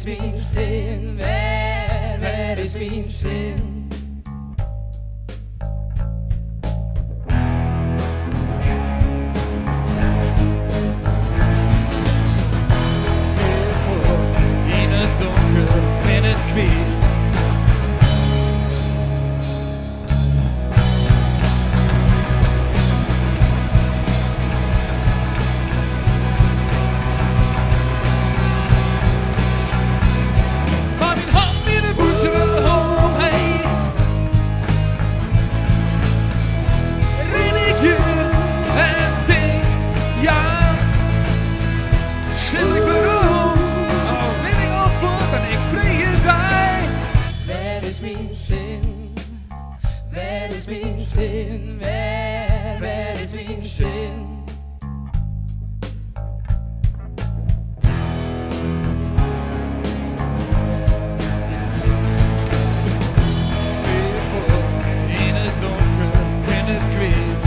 is mijn zin? Waar is mijn zin? In het donker en het kwik. Maar mijn hand in de boezem omheen. Ren ik je en denk, ja, zil ik waarom? Oh, ben ik al voor en ik vreeg je bij. Waar is mijn zin? Waar is mijn zin? Waar is mijn zin? In het donker en het kwik.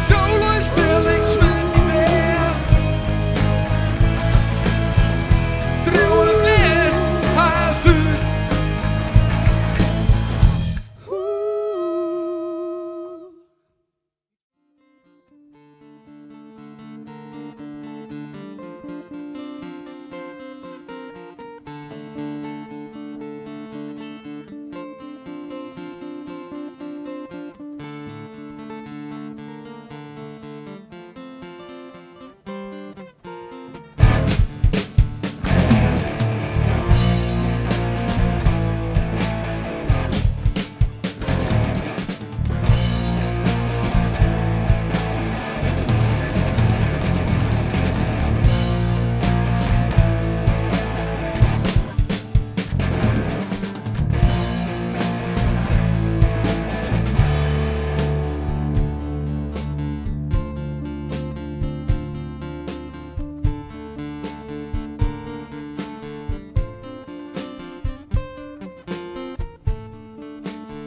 Dolen stil, ik zwem niet meer. Trillen het licht, haast uit.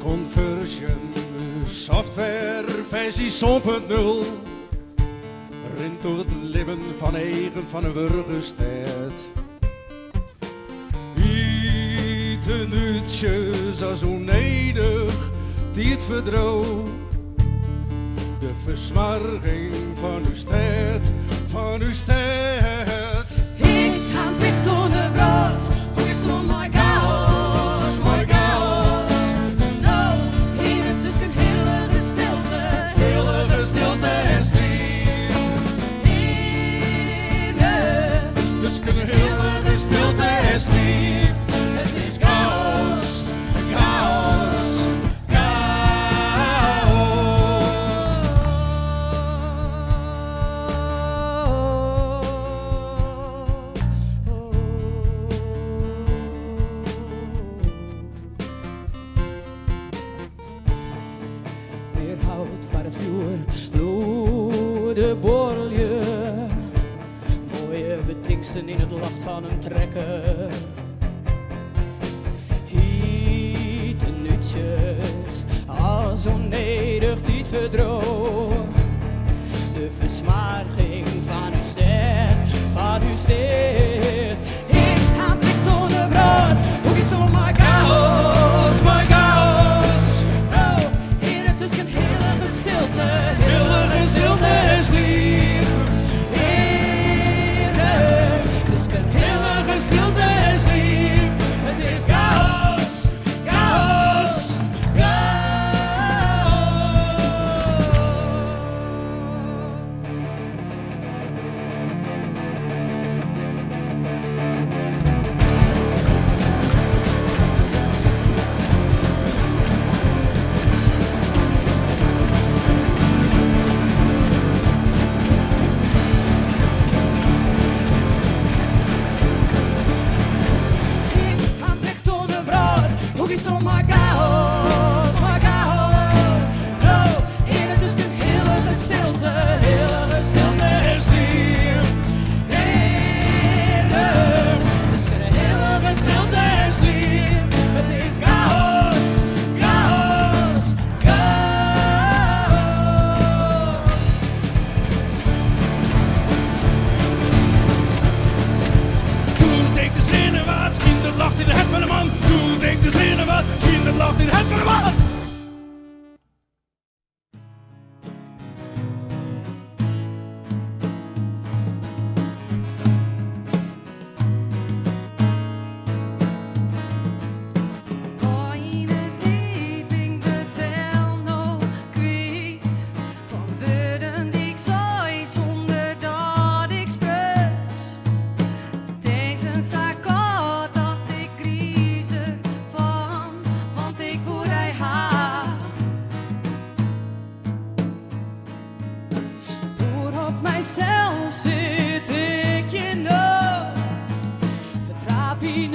Conversion software versie 1.0 rent door het leven van eigen van een burgerstad. Eten uurtjes als oneindig die het verdroog. De versmarging van uw stad, van uw stad. Ik ga licht onder brood. Hoe is het my chaos, my chaos? Nou, in het tussen heilige stilte, heilige stilte en sliep. In het Tussen heilige stilte en sliep. het is chaos, chaos, meer hout van het vuur, lode borrelje. Mooie betingsten in het lacht van een trekker. Hieten nutjes, als oneindig die verdroog. De versmarging van uw stad, van uw stad. Ik ga licht onder brood, hoe is het my chaos, my chaos? Oh, in het tussen heilige stilte, heilige stilte en sliep. In het tussen heilige stilte en sliep. Het is chaos, chaos, chaos. is toch maar chaos, maar chaos. Oh, in het is een heilige stilte is lief. Heerlijk, het is een heilige stilte is lief. Het is chaos, chaos, chaos. Toen deed de zinnen wat, kinder lacht in het van de man. Toen deed de zinnen wat, kinder lacht in het van de man. Ooit diep in de tel nog kwijt van woorden die ik zei zonder dat ik spruit. Denk een zakot dat ik griesde van, want ik voel hij haar. Door op mijzelf zit ik je nog. Vertrap je